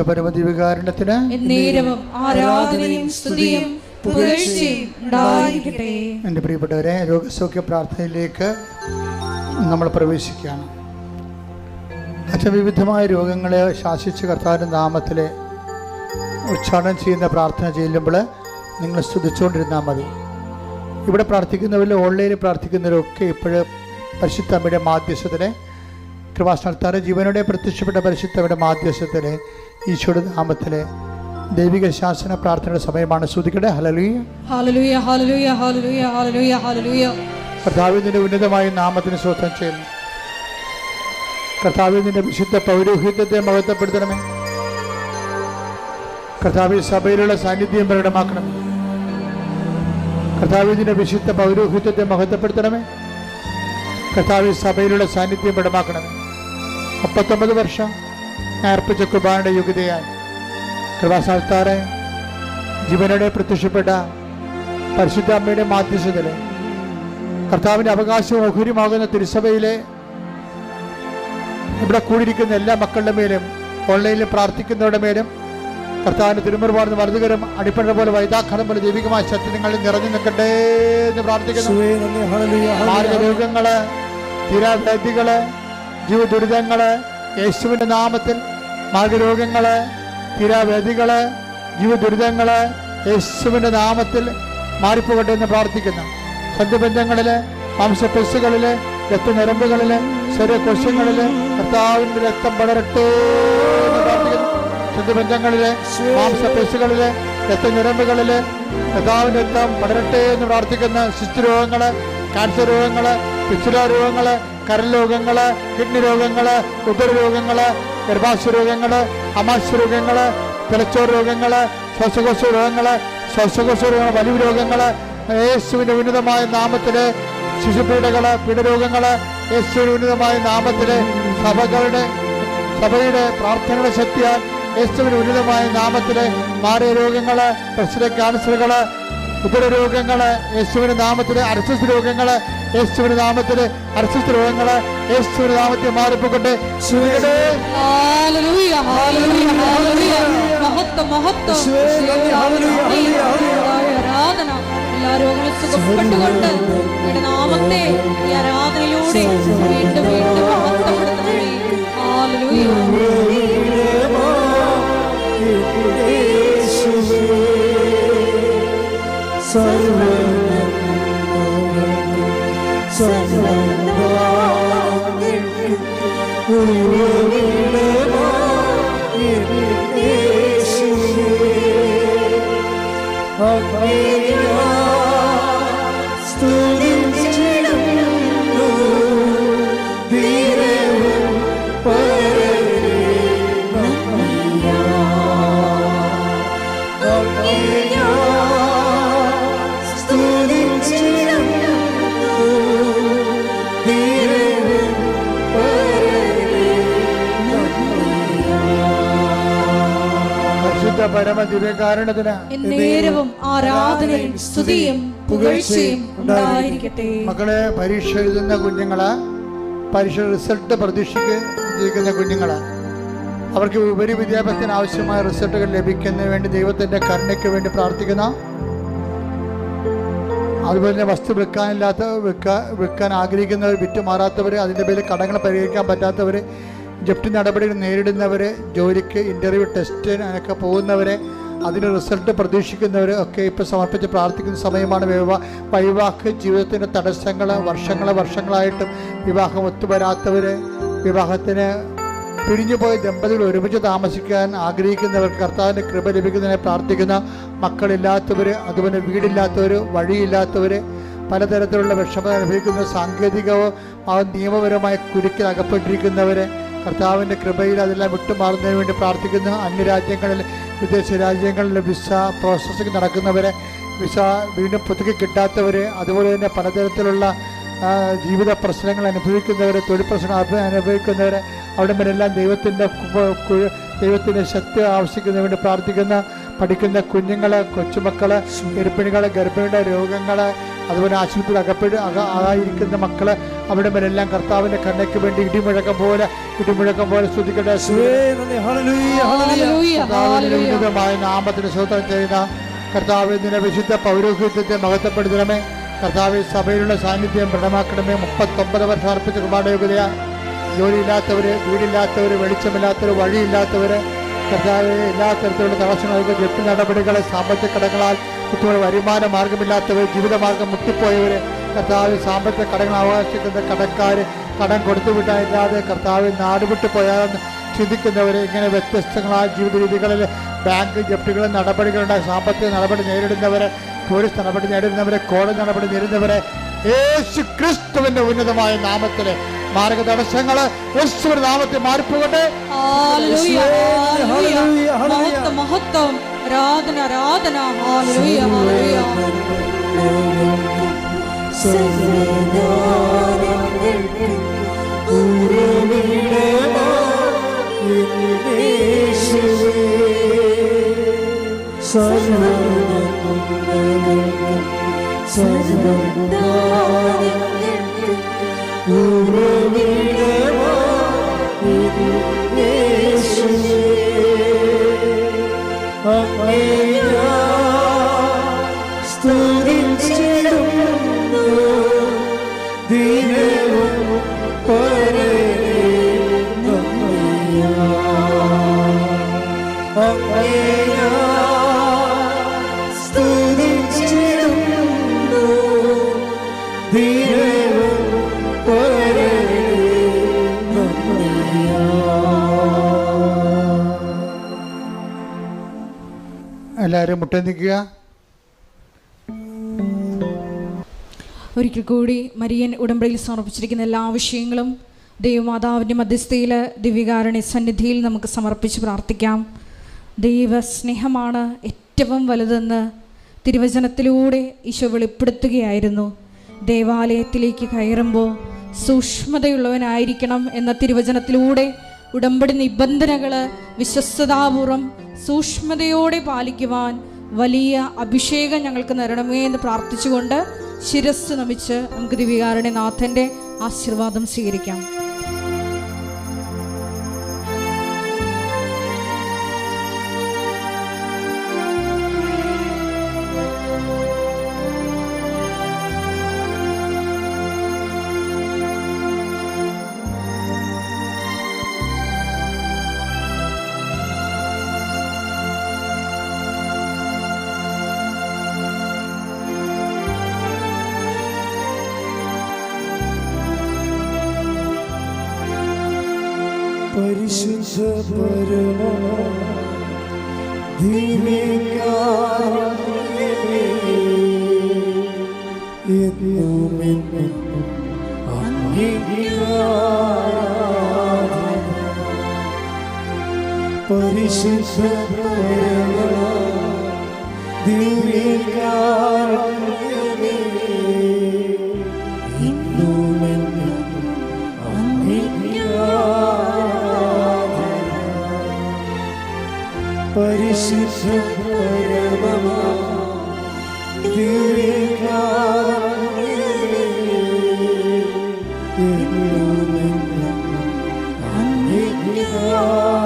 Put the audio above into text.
പരമദിവ്യകാരുണ്യത്തിന് എന്നേരവും ആരാധനയും സ്തുതിയും പുകഴ്ചയും ഉണ്ടായിരിക്കട്ടെ. എൻ്റെ പ്രിയപ്പെട്ടവരെ, രോഗസൗഖ്യ പ്രാർത്ഥനയിലേക്ക് നമ്മൾ പ്രവേശിക്കുകയാണ്. വിവിധമായ രോഗങ്ങളെ ശാസിച്ച് കർത്താവിൻ്റെ നാമത്തിൽ ഉച്ചാരണം ചെയ്യുന്ന പ്രാർത്ഥന ചെല്ലുമ്പോൾ നിങ്ങൾ സ്തുതിച്ചുകൊണ്ടിരുന്നാൽ മതി. ഇവിടെ പ്രാർത്ഥിക്കുന്നവരിൽ ഓൺലൈനിൽ പ്രാർത്ഥിക്കുന്നവരൊക്കെ ഇപ്പോഴും പരിശുദ്ധ അമ്മയുടെ മാധ്യസ്ഥത്തിലെ കൃപാസ്ഥാനത്താറ് ജീവനോടെ പ്രത്യക്ഷപ്പെട്ട പരിശുദ്ധയുടെ മാധ്യസ്ഥത്തിലെ ഈശോയുടെ നാമത്തിലെ ദൈവിക ശാസന പ്രാർത്ഥനയുടെ സമയമാണ്. സ്തുതിക്കട്ടെ. Hallelujah hallelujah hallelujah hallelujah hallelujah hallelujah. കർത്താവിന്റെ ഉന്നതമായ നാമത്തിന് സ്തോത്രം ചെയ്യുന്നു. കർത്താവിന്റെ വിശുദ്ധ പൗരോഹിത്യത്തെ മഹത്വപ്പെടുത്തണമേ. കർത്താവ് സഭയിലുള്ള സാന്നിധ്യം പ്രകടമാക്കണമേ. കർത്താവിന്റെ വിശുദ്ധ പൗരോഹിത്യത്തെ മഹത്വപ്പെടുത്തണമേ. കർത്താവ് സഭയിലുള്ള സാന്നിധ്യം പ്രകടമാക്കണമേ. 39 വർഷം അർപ്പിച്ച കുർബാനയുടെ യോഗ്യതയായി കൃപാസ്ഥാനത്താറെ ജീവനോടെ പ്രത്യക്ഷപ്പെട്ട പരിശുദ്ധ അമ്മയുടെ മാധ്യസ്ഥതയിലെ കർത്താവിൻ്റെ അവകാശവും ഓഹരിയുമാകുന്ന തിരുസഭയിലെ ഇവിടെ കൂടിയിരിക്കുന്ന എല്ലാ മക്കളുടെ മേലും ഓൺലൈനിൽ പ്രാർത്ഥിക്കുന്നവരുടെ മേലും കർത്താവിൻ്റെ തിരുമുറുപാടുന്ന വലതുകരം അടിപ്പഴ പോലെ വൈതാഖനം പോലെ ദൈവികമായ ശക്തി നിങ്ങളിൽ നിറഞ്ഞു നിൽക്കട്ടെ എന്ന് പ്രാർത്ഥിക്കുന്നു. മാർഗരോഗങ്ങള്, തീരാവ്യാധികള്, ജീവദുരിതങ്ങള് യേശുവിൻ്റെ നാമത്തിൽ, മാർഗരോഗങ്ങള്, തീരാവ്യാധികള്, ജീവദുരിതങ്ങള് യേശുവിൻ്റെ നാമത്തിൽ മാറിപ്പോകട്ടെ എന്ന് പ്രാർത്ഥിക്കുന്നു. സന്ധിബന്ധങ്ങളില്, മാംസപെശുകളില്, രക്തഞരമ്പുകളില്, ശരീരകോശങ്ങളില് കർത്താവിൻ്റെ രക്തം പടരട്ടെ എന്ന് പ്രാർത്ഥിക്കുന്നു. സന്ധിബന്ധങ്ങളില്, മാംസപെശുകളില്, രക്തഞരമ്പുകളില് കർത്താവിൻ്റെ രക്തം പടരട്ടെ എന്ന് പ്രാർത്ഥിക്കുന്ന ശിശുരോഗങ്ങള്, ക്യാൻസർ രോഗങ്ങള്, പിച്ചുല രോഗങ്ങള്, കരൾ രോഗങ്ങള്, കിഡ്നി രോഗങ്ങള്, ഉദരരോഗങ്ങള്, ഗർഭാശയ രോഗങ്ങള്, അമാശയ രോഗങ്ങള്, തലച്ചോറ് രോഗങ്ങള്, ശ്വാസകോശ രോഗങ്ങള്, വലിയ രോഗങ്ങള് യേശുവിന്റെ ഉന്നതമായ നാമത്തില്, ശിശുപീഡകള്, പീഡരോഗങ്ങള് യേശുവിന്റെ ഉന്നതമായ നാമത്തില്, സഭയുടെ പ്രാർത്ഥനയുടെ ശക്തിയാൽ യേശുവിന്റെ ഉന്നതമായ നാമത്തില് മാറിയ രോഗങ്ങള്, പ്രശ്ന ക്യാൻസറുകള്, ഉദരരോഗങ്ങള് യേശുവിന്റെ നാമത്തില്, അർശസ് രോഗങ്ങള് യേശുവിന്റെ നാമത്തില്, അർശസ് രോഗങ്ങള് യേശുവിന്റെ നാമത്തിൽ മാറിപ്പോകട്ടെ. ആരാധന എല്ലാ രോഗങ്ങളും സുഖപ്പെട്ടുകൊണ്ട് നിങ്ങളുടെ നാമത്തെ ഈ ആരാധനയിലൂടെ വീണ്ടും വീണ്ടും മഹത്വപ്പെടുത്തണമേ. ഹല്ലേലൂയ. പരമദിവ്യകാരുണ്യത്തിന് എന്നേരവും ആരാധനയും സ്തുതിയും പുകഴ്ചയും ഉണ്ടായിരിക്കട്ടെ. മക്കളെ, പരീക്ഷ എഴുതുന്ന കുഞ്ഞുങ്ങള്, പരീക്ഷ റിസൾട്ട് പ്രതീക്ഷിക്കുന്ന കുഞ്ഞുങ്ങള്, അവർക്ക് ഉപരി വിദ്യാഭ്യാസത്തിന് ആവശ്യമായ റിസൾട്ടുകൾ ലഭിക്കുന്നതിന് വേണ്ടി ദൈവത്തിന്റെ കരുണയ്ക്ക് വേണ്ടി പ്രാർത്ഥിക്കുന്ന, അതുപോലെ തന്നെ വസ്തു വിൽക്കാൻ ആഗ്രഹിക്കുന്നവർ, വിറ്റുമാറാത്തവർ, അതിൻ്റെ പേരിൽ കടങ്ങൾ പരിഹരിക്കാൻ പറ്റാത്തവർ, ജപ്തി നടപടികൾ നേരിടുന്നവർ, ജോലിക്ക് ഇൻ്റർവ്യൂ ടെസ്റ്റിനൊക്കെ പോകുന്നവരെ, അതിന് റിസൾട്ട് പ്രതീക്ഷിക്കുന്നവർ ഒക്കെ ഇപ്പോൾ സമർപ്പിച്ച് പ്രാർത്ഥിക്കുന്ന സമയമാണ്. വൈവാഹ ജീവിതത്തിൻ്റെ തടസ്സങ്ങൾ വർഷങ്ങളായിട്ടും വിവാഹം ഒത്തുവരാത്തവർ, വിവാഹത്തിന് പിരിഞ്ഞുപോയ ദമ്പതികൾ ഒരുമിച്ച് താമസിക്കാൻ ആഗ്രഹിക്കുന്നവർ, കർത്താവിൻ്റെ കൃപ ലഭിക്കുന്നതിനെ പ്രാർത്ഥിക്കുന്ന, മക്കളില്ലാത്തവർ, അതുപോലെ വീടില്ലാത്തവർ, വഴിയില്ലാത്തവർ, പലതരത്തിലുള്ള വിഷമത അനുഭവിക്കുന്ന, സാങ്കേതികവും നിയമപരമായ കുരുക്കിൽ അകപ്പെട്ടിരിക്കുന്നവർ, കർത്താവിൻ്റെ കൃപയിൽ അതെല്ലാം വിട്ടുമാറുന്നതിന് വേണ്ടി പ്രാർത്ഥിക്കുന്നു. അന്യരാജ്യങ്ങളിൽ, വിദേശ രാജ്യങ്ങളിൽ വിസ പ്രോസസ്സിംഗ് നടക്കുന്നവരെ, വിസ വീണ്ടും പുതുക്കി കിട്ടാത്തവർ, അതുപോലെ തന്നെ പലതരത്തിലുള്ള ജീവിത പ്രശ്നങ്ങൾ അനുഭവിക്കുന്നവർ, തൊഴിൽ പ്രശ്നങ്ങൾ അനുഭവിക്കുന്നവർ, അവിടെ മേലെല്ലാം ദൈവത്തിൻ്റെ ശക്തി ആവശ്യിക്കുന്നതിന് വേണ്ടി പ്രാർത്ഥിക്കുന്ന, പഠിക്കുന്ന കുഞ്ഞുങ്ങൾ, കൊച്ചുമക്കൾ, ഗർഭിണികൾ, ഗർഭിണിയുടെ രോഗങ്ങൾ, അതുപോലെ ആശുപത്രിയിൽ ആയിരിക്കുന്ന മക്കൾ, അവിടെ മേലെല്ലാം കർത്താവിന്റെ കണ്ണയ്ക്ക് വേണ്ടി ഇടിമുഴക്കം പോലെ സ്തുതിക്കട്ടെ. ഉന്നതമായ നാമത്തിന് സ്തോത്രം ചെയ്യുന്ന കർത്താവ്, നിന്റെ വിശുദ്ധ പൗരോഹിത്യത്തെ മഹത്വപ്പെടുത്തണമേ. കർത്താവ്, സഭയിലുള്ള സാന്നിധ്യം പ്രകടമാക്കണമേ. 39 വർഷം അർപ്പിച്ച കൃപായോഗ്യതയാ. ജോലിയില്ലാത്തവര്, വീടില്ലാത്തവര്, വെളിച്ചമില്ലാത്തവര്, വഴിയില്ലാത്തവര്, കർത്താവ്, എല്ലാ തരത്തിലുള്ള തടസ്സങ്ങൾക്ക്, ജപ്തി നടപടികളെ, സാമ്പത്തിക കടങ്ങളാൽ കുട്ടികൾ വരുമാന മാർഗമില്ലാത്തവർ, ജീവിതമാർഗം മുട്ടിപ്പോയവര്, കർത്താവ്, സാമ്പത്തിക കടങ്ങൾ അവകാശിക്കുന്ന കടക്കാർ, കടം കൊടുത്തു വിട്ടാനില്ലാതെ കർത്താവ് നാടുവിട്ടു പോയാലെന്ന് ചിന്തിക്കുന്നവർ, ഇങ്ങനെ വ്യത്യസ്തങ്ങളായ ജീവിത രീതികളിൽ ബാങ്ക് ജപ്തികളും നടപടികളുടെ സാമ്പത്തിക നടപടി നേരിടുന്നവരെ, പോലീസ് നടപടി നേരിടുന്നവരെ, കോടതി നടപടി നേരിടുന്നവരെ, യേശു ക്രിസ്തുവിന്റെ ഉന്നതമായ നാമത്തില് മാർഗ തടസ്സങ്ങള് യേശുവിന്റെ നാമത്തിൽ മാറിപ്പോകട്ടെ. മഹത്വം, ആരാധന, ആരാധന. Hallelujah, hallelujah. എല്ലാവരും മുട്ട നിൽക്കുക. ഒരിക്കൽ കൂടി മരിയൻ ഉടമ്പടിയിൽ സമർപ്പിച്ചിരിക്കുന്ന എല്ലാ വിഷയങ്ങളും ദൈവമാതാവിൻ്റെ മധ്യസ്ഥയിൽ ദിവ്യകാരുണ്യ സന്നിധിയിൽ നമുക്ക് സമർപ്പിച്ച് പ്രാർത്ഥിക്കാം. ദൈവസ്നേഹമാണ് ഏറ്റവും വലുതെന്ന് തിരുവചനത്തിലൂടെ ഈശോ വെളിപ്പെടുത്തുകയായിരുന്നു. ദേവാലയത്തിലേക്ക് കയറുമ്പോൾ സൂക്ഷ്മതയുള്ളവനായിരിക്കണം എന്ന തിരുവചനത്തിലൂടെ ഉടമ്പടി നിബന്ധനകൾ വിശ്വസ്തതാപൂർവം സൂക്ഷ്മതയോടെ പാലിക്കുവാൻ വലിയ അഭിഷേകം ഞങ്ങൾക്ക് തരണമേ എന്ന് പ്രാർത്ഥിച്ചുകൊണ്ട് ശിരസ് നമിച്ച് നമുക്ക് ദിവ്യകാരുണ്യനാഥൻ്റെ ആശീർവാദം സ്വീകരിക്കാം. പരിശുദ്ധ പരമ ദിവ്യകാരുണ്യമേ, എന്നുമെന്നും അങ്ങേക്ക് ആരാധന. പരിശുദ്ധ പരമ ദിവ്യകാരുണ്യമേ, എന്നുമെന്നും അങ്ങേക്ക് പരിശുദ്ധ പരമ ദിവ്യകാരുണ്യമേ, എന്നുമെന്നും അങ്ങേക്ക് ആരാധന.